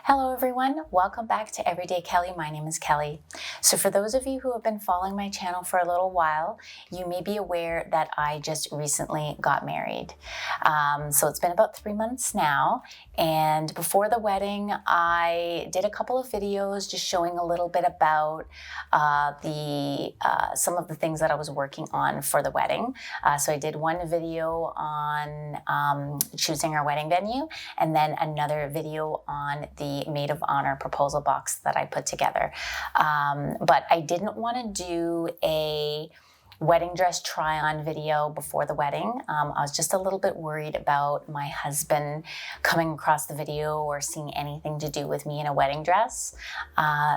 Hello everyone, welcome back to Everyday Kelly. My name is Kelly. So for those of you who have been following my channel for a little while, you may be aware that I just recently got married. So it's been about 3 months now, and before the wedding I did a couple of videos just showing a little bit about some of the things that I was working on for the wedding. So I did one video on choosing our wedding venue, and then another video on the maid of honor proposal box that I put together. But I didn't want to do a wedding dress try on video before the wedding. I was just a little bit worried about my husband coming across the video or seeing anything to do with me in a wedding dress.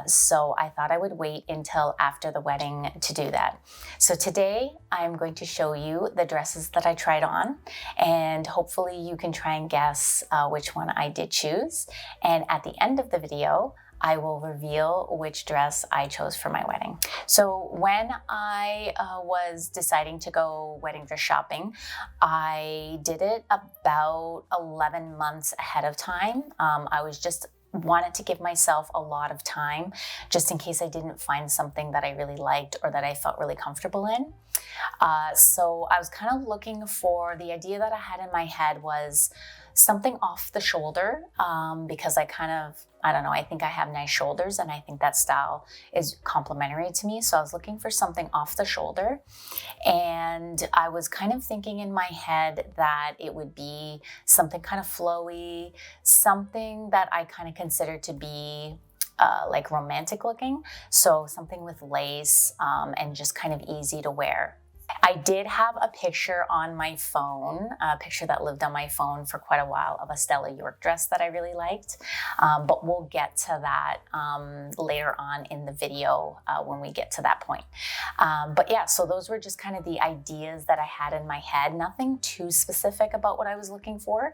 So I thought I would wait until after the wedding to do that. So today I'm going to show you the dresses that I tried on, and hopefully you can try and guess which one I did choose. And at the end of the video, I will reveal which dress I chose for my wedding. So when I was deciding to go wedding dress shopping, I did it about 11 months ahead of time. I was just wanted to give myself a lot of time just in case I didn't find something that I really liked or that I felt really comfortable in. So I was kind of looking for, the idea that I had in my head was something off the shoulder, because I don't know, I think I have nice shoulders and I think that style is complementary to me. So I was looking for something off the shoulder, and I was kind of thinking in my head that it would be something kind of flowy, something that I kind of consider to be like romantic looking. So something with lace and just kind of easy to wear. I did have a picture on my phone, a picture that lived on my phone for quite a while, of a Stella York dress that I really liked, but we'll get to that later on in the video when we get to that point. But yeah, so those were just kind of the ideas that I had in my head, nothing too specific about what I was looking for,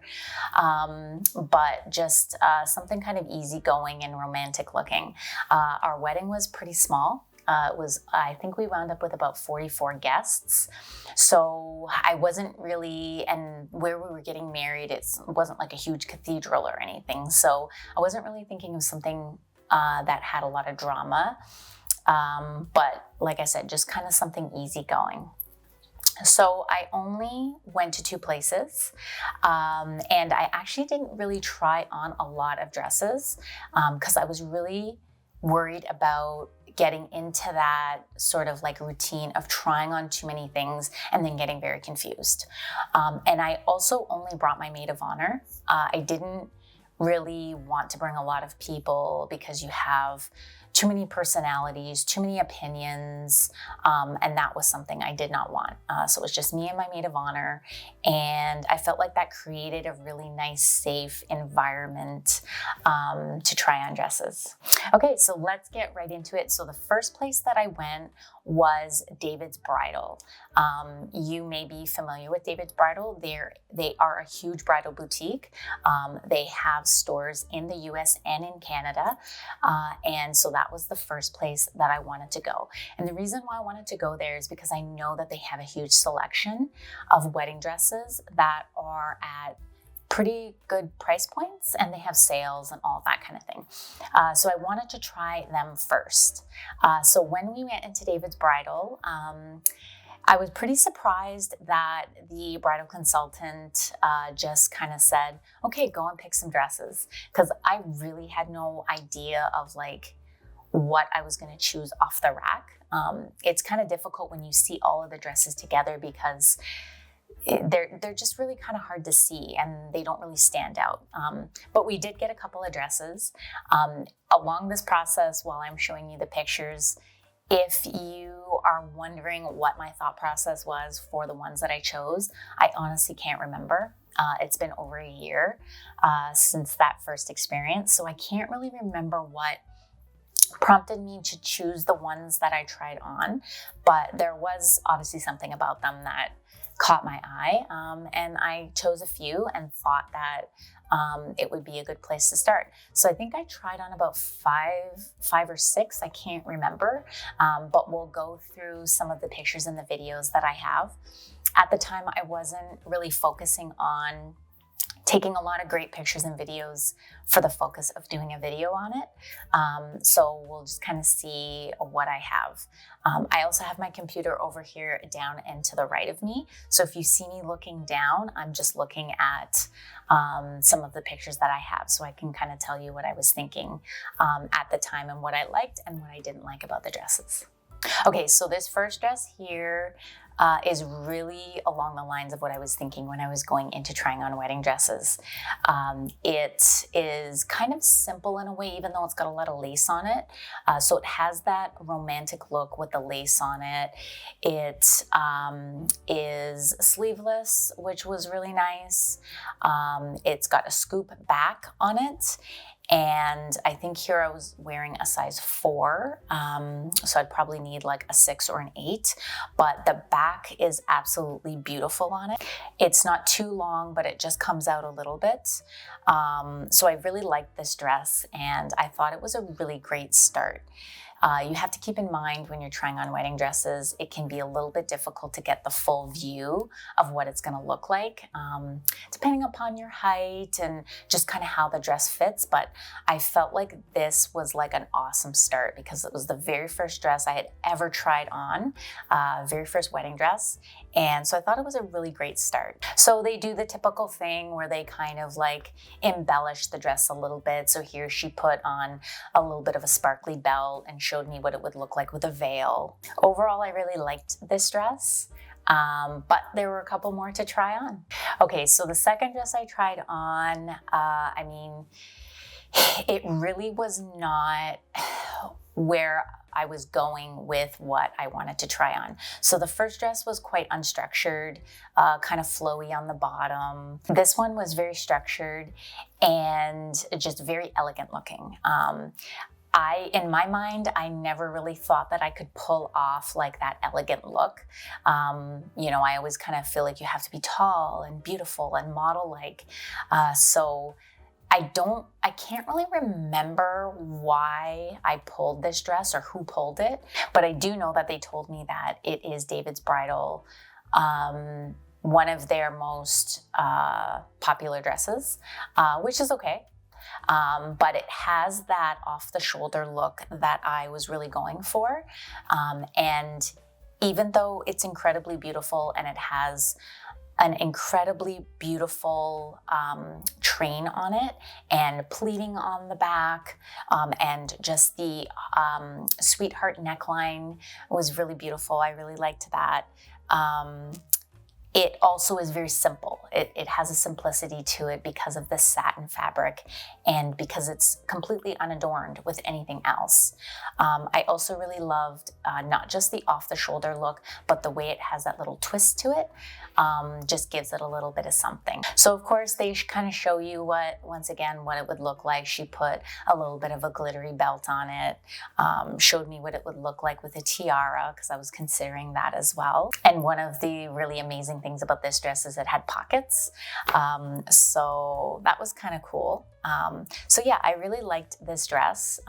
but just something kind of easygoing and romantic looking. Our wedding was pretty small. I think we wound up with about 44 guests. So I wasn't really, and where we were getting married, it wasn't like a huge cathedral or anything. So I wasn't really thinking of something that had a lot of drama. But like I said, just kind of something easygoing. So I only went to 2 places, and I actually didn't really try on a lot of dresses because I was really worried about getting into that sort of like routine of trying on too many things and then getting very confused. And I also only brought my maid of honor. I didn't really want to bring a lot of people because you have too many personalities, too many opinions, and that was something I did not want. So it was just me and my maid of honor, and I felt like that created a really nice, safe environment to try on dresses. Okay, so let's get right into it. So the first place that I went was David's Bridal. You may be familiar with David's Bridal. They are a huge bridal boutique. They have stores in the US and in Canada, and so that was the first place that I wanted to go. And the reason why I wanted to go there is because I know that they have a huge selection of wedding dresses that are at pretty good price points, and they have sales and all that kind of thing. So I wanted to try them first. So when we went into David's Bridal, I was pretty surprised that the bridal consultant just kind of said, okay, go and pick some dresses, because I really had no idea of like what I was going to choose off the rack. It's kind of difficult when you see all of the dresses together because they're just really kind of hard to see and they don't really stand out. But we did get a couple of dresses. Along this process, while I'm showing you the pictures, if you are wondering what my thought process was for the ones that I chose, I honestly can't remember. It's been over a year since that first experience, so I can't really remember what prompted me to choose the ones that I tried on, but there was obviously something about them that caught my eye, and I chose a few and thought that it would be a good place to start. So I think I tried on about five or six, I can't remember, but we'll go through some of the pictures and the videos that I have. At the time, I wasn't really focusing on taking a lot of great pictures and videos for the focus of doing a video on it. So we'll just kind of see what I have. I also have my computer over here down and to the right of me. So if you see me looking down, I'm just looking at some of the pictures that I have, so I can kind of tell you what I was thinking at the time and what I liked and what I didn't like about the dresses. Okay, so this first dress here is really along the lines of what I was thinking when I was going into trying on wedding dresses. It is kind of simple in a way, even though it's got a lot of lace on it. So it has that romantic look with the lace on it. It is sleeveless, which was really nice. It's got a scoop back on it. And I think here I was wearing a size 4, so I'd probably need like a 6 or an 8, but the back is absolutely beautiful on it. It's not too long, but it just comes out a little bit. So I really liked this dress, and I thought it was a really great start. You have to keep in mind when you're trying on wedding dresses, it can be a little bit difficult to get the full view of what it's going to look like, depending upon your height and just kind of how the dress fits. But I felt like this was like an awesome start because it was the very first dress I had ever tried on, very first wedding dress. And so I thought it was a really great start. So they do the typical thing where they kind of like embellish the dress a little bit. So here she put on a little bit of a sparkly belt and showed me what it would look like with a veil. Overall, I really liked this dress, but there were a couple more to try on. Okay, so the second dress I tried on, I mean, it really was not where I was going with what I wanted to try on. So the first dress was quite unstructured, kind of flowy on the bottom. This one was very structured and just very elegant looking. In my mind, I never really thought that I could pull off like that elegant look. You know, I always kind of feel like you have to be tall and beautiful and model-like. So I can't really remember why I pulled this dress or who pulled it, but I do know that they told me that it is David's Bridal, one of their most popular dresses, which is okay. But it has that off-the-shoulder look that I was really going for. And even though it's incredibly beautiful and it has an incredibly beautiful train on it and pleating on the back, and just the sweetheart neckline was really beautiful. I really liked that. It also is very simple. It has a simplicity to it because of the satin fabric and because it's completely unadorned with anything else. I also really loved not just the off-the-shoulder look, but the way it has that little twist to it. Just gives it a little bit of something. So of course they kind of show you once again, what it would look like. She put a little bit of a glittery belt on it, showed me what it would look like with a tiara, because I was considering that as well. And one of the really amazing things about this dress is it had pockets. So that was kind of cool. So yeah, I really liked this dress.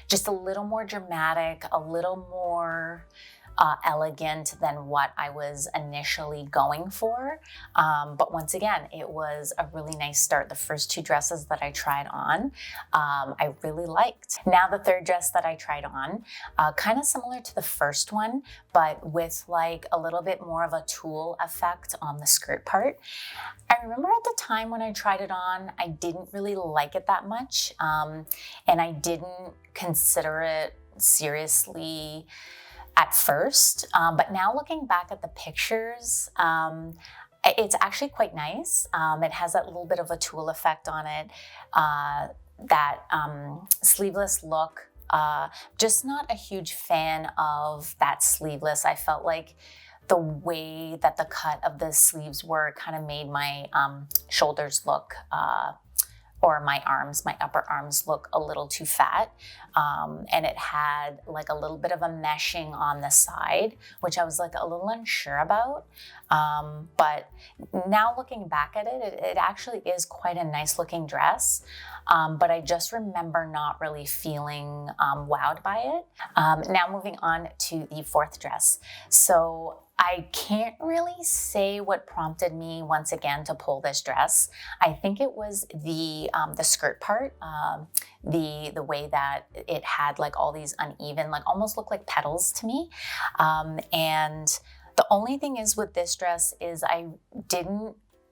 Just a little more dramatic, a little more elegant than what I was initially going for. But once again, it was a really nice start. The first 2 dresses that I tried on, I really liked. Now the third dress that I tried on, kind of similar to the first one, but with like a little bit more of a tulle effect on the skirt part. I remember at the time when I tried it on, I didn't really like it that much. And I didn't consider it seriously at first, but now looking back at the pictures, it's actually quite nice. It has that little bit of a tulle effect on it, that sleeveless look. Just not a huge fan of that sleeveless. I felt like the way that the cut of the sleeves were kind of made my shoulders look or my arms, my upper arms look a little too fat. And it had like a little bit of a meshing on the side, which I was like a little unsure about. But now looking back at it, it actually is quite a nice looking dress. But I just remember not really feeling wowed by it. Now moving on to the fourth dress. So I can't really say what prompted me once again to pull this dress. I think it was the skirt part, the way that it had like all these uneven, like almost looked like petals to me. And the only thing is with this dress is I'm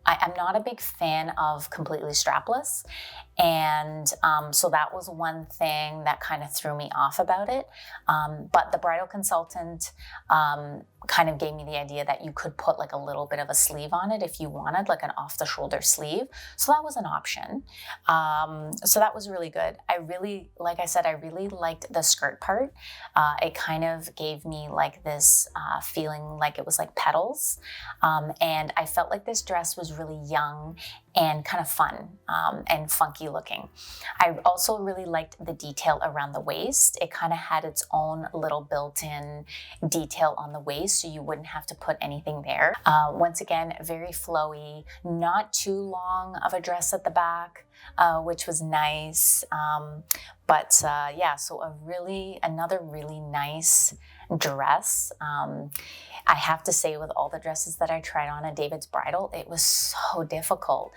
not a big fan of completely strapless. And so that was one thing that kind of threw me off about it. But the bridal consultant kind of gave me the idea that you could put like a little bit of a sleeve on it if you wanted, like an off the shoulder sleeve. So that was an option. So that was really good. Like I said, I really liked the skirt part. It kind of gave me like this feeling like it was like petals. And I felt like this dress was really young and kind of fun and funky looking. I also really liked the detail around the waist. It kind of had its own little built-in detail on the waist, so you wouldn't have to put anything there. Once again, very flowy, not too long of a dress at the back, which was nice. Yeah, so another really nice dress. I have to say, with all the dresses that I tried on at David's Bridal, it was so difficult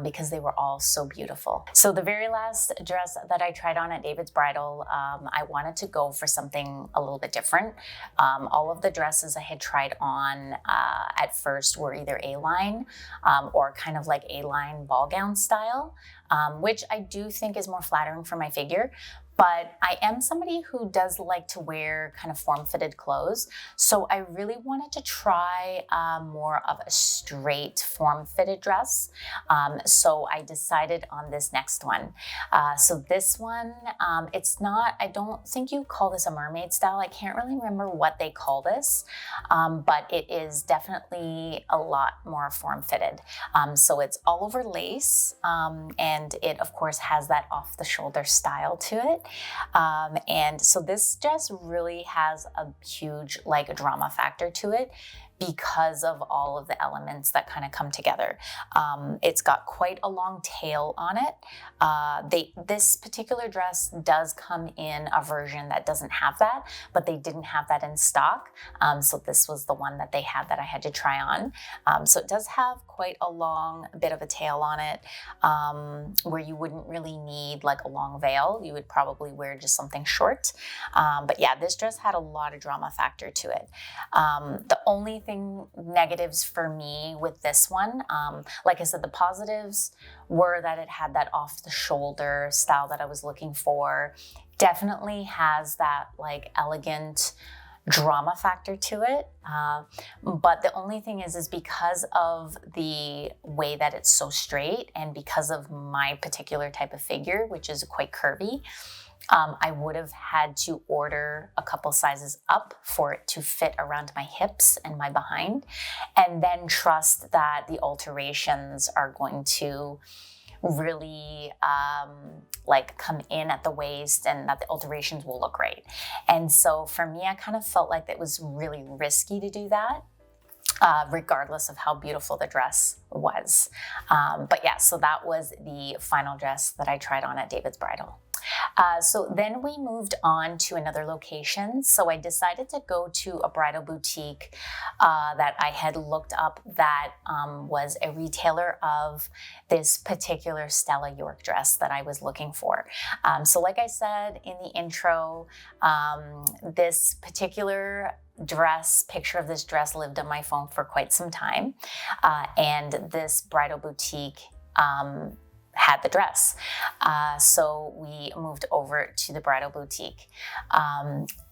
because they were all so beautiful. So the very last dress that I tried on at David's Bridal, I wanted to go for something a little bit different. All of the dresses I had tried on at first were either A-line or kind of like A-line ball gown style, which I do think is more flattering for my figure. But I am somebody who does like to wear kind of form-fitted clothes. So I really wanted to try more of a straight form-fitted dress. So I decided on this next one. So this one, I don't think you call this a mermaid style. I can't really remember what they call this, but it is definitely a lot more form-fitted. So it's all over lace, and it of course has that off-the-shoulder style to it. And so this dress really has a huge like drama factor to it because of all of the elements that kind of come together. It's got quite a long tail on it. This particular dress does come in a version that doesn't have that, but they didn't have that in stock. So this was the one that they had that I had to try on. So it does have quite a long bit of a tail on it, where you wouldn't really need like a long veil. You would probably wear just something short. But yeah, this dress had a lot of drama factor to it. The only negatives for me with this one, like I said, the positives were that it had that off the shoulder style that I was looking for. Definitely has that like elegant drama factor to it. But the only thing is because of the way that it's so straight and because of my particular type of figure, which is quite curvy, I would have had to order a couple sizes up for it to fit around my hips and my behind, and then trust that the alterations are going to really like come in at the waist and that the alterations will look great. And so for me, I kind of felt like it was really risky to do that. Regardless of how beautiful the dress was. But yeah, so that was the final dress that I tried on at David's Bridal. So then we moved on to another location. So I decided to go to a bridal boutique that I had looked up that was a retailer of this particular Stella York dress that I was looking for. So like I said in the intro, this particular picture of this dress lived on my phone for quite some time. And this bridal boutique had the dress. So we moved over to the bridal boutique.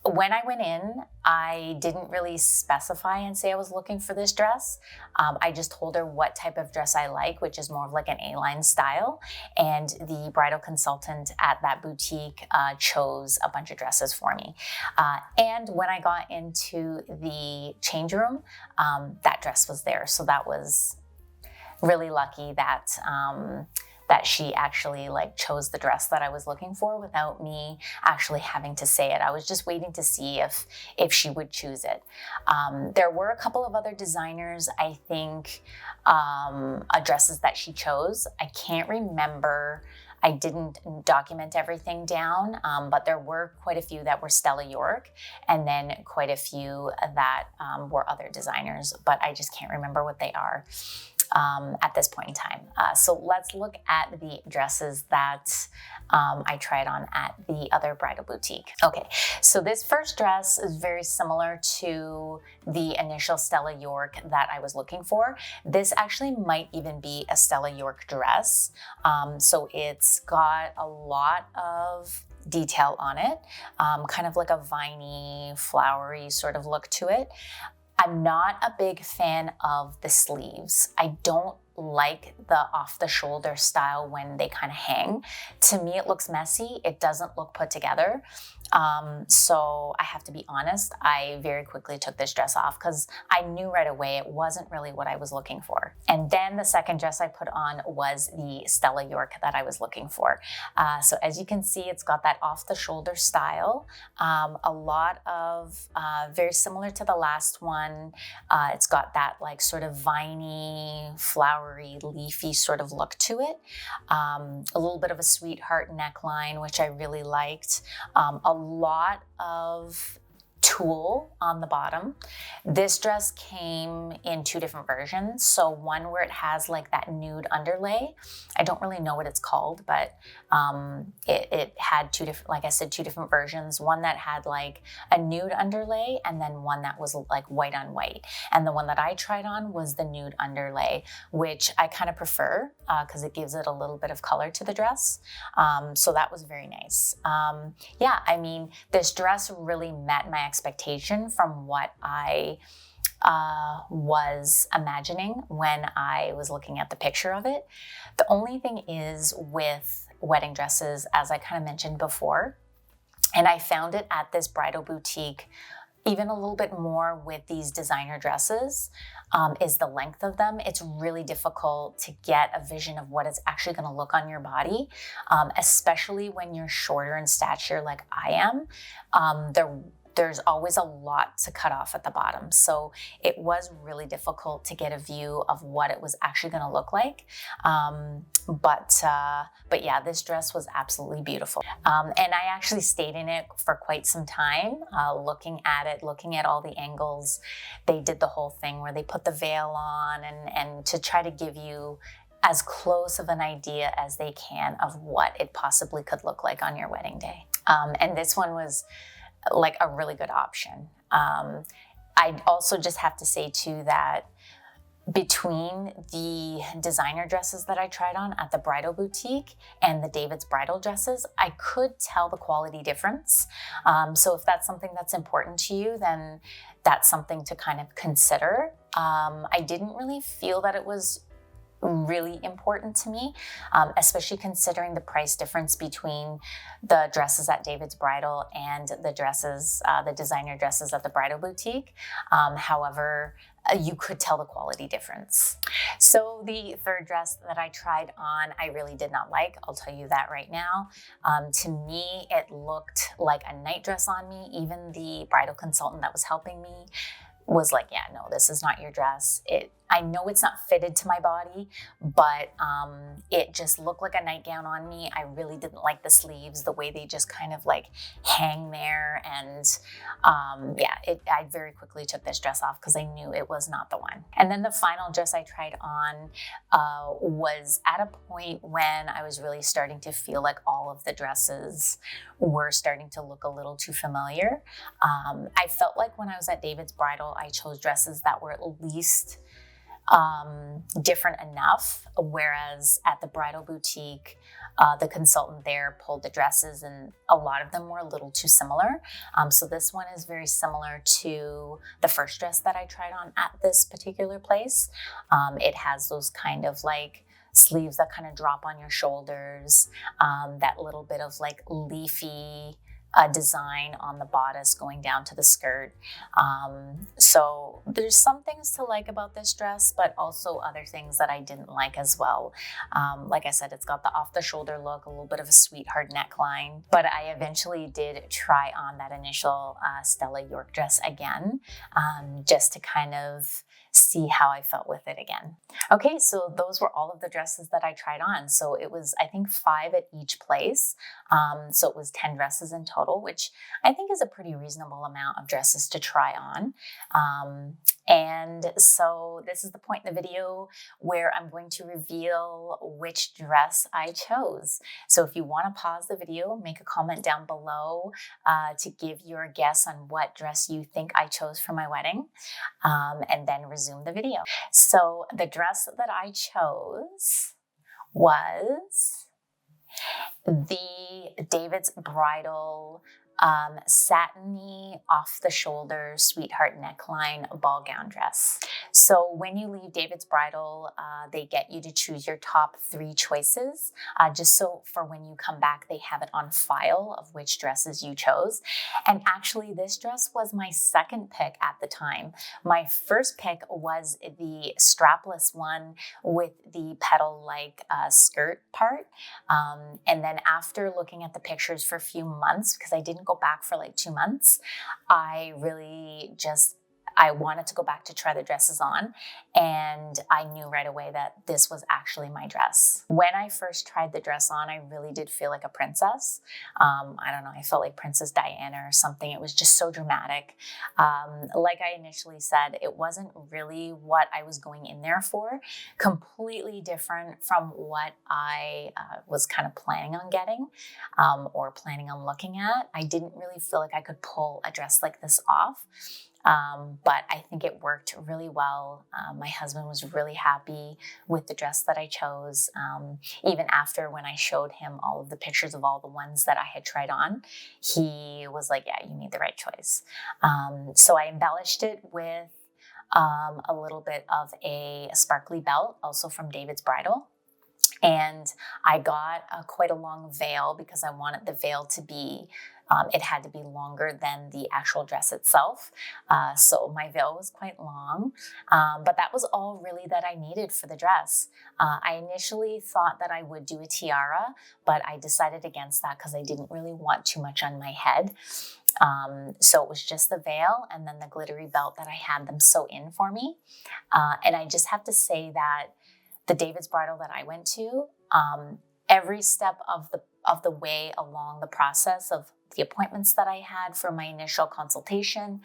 When I went in, I didn't really specify and say I was looking for this dress. I just told her what type of dress I like, which is more of like an A-line style. And the bridal consultant at that boutique chose a bunch of dresses for me. And when I got into the change room, that dress was there. So that was really lucky that that she actually like chose the dress that I was looking for without me actually having to say it. I was just waiting to see if she would choose it. There were a couple of other designers, I think, dresses that she chose. I can't remember I didn't document everything down, but there were quite a few that were Stella York, and then quite a few that were other designers, but I just can't remember what they are at this point in time. So let's look at the dresses that I tried on at the other bridal boutique. Okay, so this first dress is very similar to the initial Stella York that I was looking for. This actually might even be a Stella York dress. So it's got a lot of detail on it, kind of like a viney, flowery sort of look to it. I'm not a big fan of the sleeves. I don't like the off-the-shoulder style when they kind of hang. To me, it looks messy. It doesn't look put together. So I have to be honest, I very quickly took this dress off because I knew right away it wasn't really what I was looking for. And then the second dress I put on was the Stella York that I was looking for. So as you can see, it's got that off-the-shoulder style, a lot of, very similar to the last one. It's got that like sort of viney, flowery, leafy sort of look to it. A little bit of a sweetheart neckline, which I really liked. A lot of tulle on the bottom. This dress came in two different versions. So one where it has like that nude underlay. I don't really know what it's called, but it had two different, like I said, two different versions. One that had like a nude underlay and then one that was like white on white. And the one that I tried on was the nude underlay, which I kind of prefer because it gives it a little bit of color to the dress. So that was very nice. Yeah, I mean, this dress really met my expectation from what I was imagining when I was looking at the picture of it. The only thing is with wedding dresses, as I kind of mentioned before, and I found it at this bridal boutique even a little bit more with these designer dresses, is the length of them. It's really difficult to get a vision of what it's actually going to look on your body, especially when you're shorter in stature like I am. There's always a lot to cut off at the bottom. So it was really difficult to get a view of what it was actually going to look like. But yeah, this dress was absolutely beautiful. And I actually stayed in it for quite some time, looking at it, looking at all the angles. They did the whole thing where they put the veil on and to try to give you as close of an idea as they can of what it possibly could look like on your wedding day. And this one was like a really good option. I also just have to say too that between the designer dresses that I tried on at the bridal boutique and the David's bridal dresses, I could tell the quality difference. So if that's something that's important to you, then that's something to kind of consider. I didn't really feel that it was really important to me, especially considering the price difference between the dresses at David's Bridal and the dresses, the designer dresses at the bridal boutique. However, you could tell the quality difference. So the third dress that I tried on, I really did not like. I'll tell you that right now. To me, it looked like a night dress on me. Even the bridal consultant that was helping me was like, yeah, no, this is not your dress. I know it's not fitted to my body, but it just looked like a nightgown on me. I really didn't like the sleeves, the way they just kind of like hang there. And yeah, I very quickly took this dress off because I knew it was not the one. And then the final dress I tried on was at a point when I was really starting to feel like all of the dresses were starting to look a little too familiar. I felt like when I was at David's Bridal, I chose dresses that were at least different enough, whereas at the bridal boutique, the consultant there pulled the dresses and a lot of them were a little too similar. So this one is very similar to the first dress that I tried on at this particular place. It has those kind of like sleeves that kind of drop on your shoulders, that little bit of like leafy a design on the bodice going down to the skirt. So there's some things to like about this dress, but also other things that I didn't like as well. Like I said, it's got the off the shoulder look, a little bit of a sweetheart neckline, but I eventually did try on that initial Stella York dress again, just to kind of see how I felt with it again. Okay, so those were all of the dresses that I tried on. So it was, I think, 5 at each place. So it was 10 dresses in total, which I think is a pretty reasonable amount of dresses to try on. And so this is the point in the video where I'm going to reveal which dress I chose. So if you want to pause the video, make a comment down below to give your guess on what dress you think I chose for my wedding, and then resume the video. So the dress that I chose was the David's Bridal satiny off the shoulder sweetheart neckline ball gown dress. So when you leave David's Bridal, they get you to choose your top 3 choices, just so for when you come back, they have it on file of which dresses you chose. And actually this dress was my second pick at the time. My first pick was the strapless one with the petal-like skirt part. And then after looking at the pictures for a few months, because I didn't go back for like 2 months, I really I wanted to go back to try the dresses on, and I knew right away that this was actually my dress. When I first tried the dress on, I really did feel like a princess. I don't know, I felt like Princess Diana or something. It was just so dramatic. Like I initially said, it wasn't really what I was going in there for. Completely different from what I was kind of planning on getting, or planning on looking at. I didn't really feel like I could pull a dress like this off. But I think it worked really well. My husband was really happy with the dress that I chose. Even after when I showed him all of the pictures of all the ones that I had tried on, he was like, yeah, you made the right choice. So I embellished it with a little bit of a sparkly belt, also from David's Bridal. And I got quite a long veil because I wanted the veil to be, it had to be longer than the actual dress itself. So my veil was quite long, but that was all really that I needed for the dress. I initially thought that I would do a tiara, but I decided against that because I didn't really want too much on my head. So it was just the veil and then the glittery belt that I had them sew in for me. And I just have to say that the David's Bridal that I went to, every step of the way along the process of the appointments that I had for my initial consultation,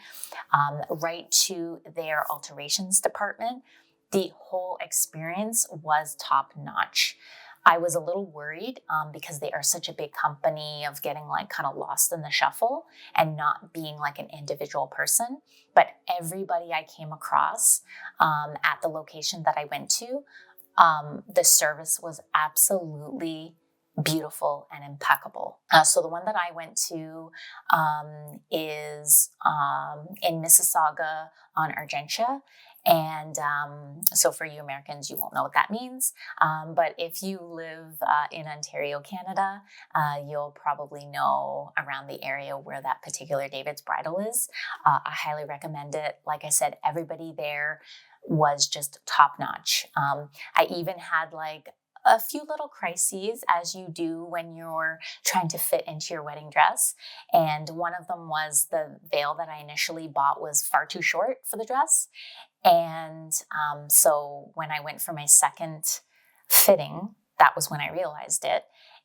right to their alterations department, the whole experience was top notch. I was a little worried because they are such a big company of getting like kind of lost in the shuffle and not being like an individual person. But everybody I came across at the location that I went to, the service was absolutely beautiful and impeccable. So the one that I went to is in Mississauga on Argentia. And so for you Americans, you won't know what that means. But if you live in Ontario, Canada, you'll probably know around the area where that particular David's Bridal is. I highly recommend it. Like I said, everybody there was just top notch. I even had like a few little crises, as you do when you're trying to fit into your wedding dress. And one of them was the veil that I initially bought was far too short for the dress. And so when I went for my second fitting, that was when I realized it.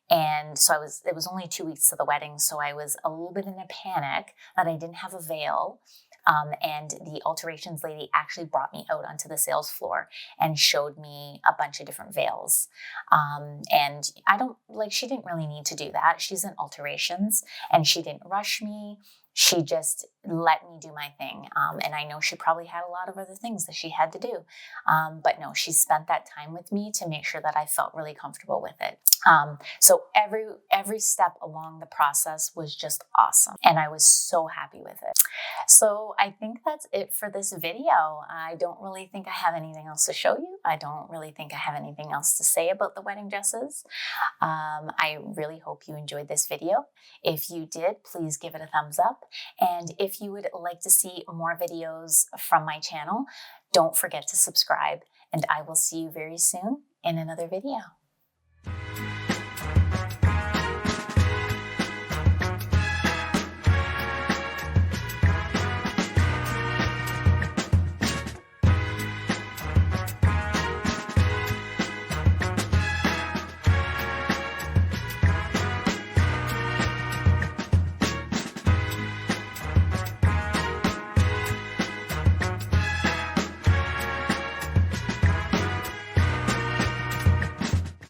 And so it was only 2 weeks to the wedding. So I was a little bit in a panic that I didn't have a veil. And the alterations lady actually brought me out onto the sales floor and showed me a bunch of different veils. And she didn't really need to do that. She's in alterations and she didn't rush me. she just let me do my thing. And I know she probably had a lot of other things that she had to do. But no, she spent that time with me to make sure that I felt really comfortable with it. So every step along the process was just awesome. And I was so happy with it. So I think that's it for this video. I don't really think I have anything else to show you. I don't really think I have anything else to say about the wedding dresses. I really hope you enjoyed this video. If you did, please give it a thumbs up. And if you would like to see more videos from my channel, don't forget to subscribe. And I will see you very soon in another video.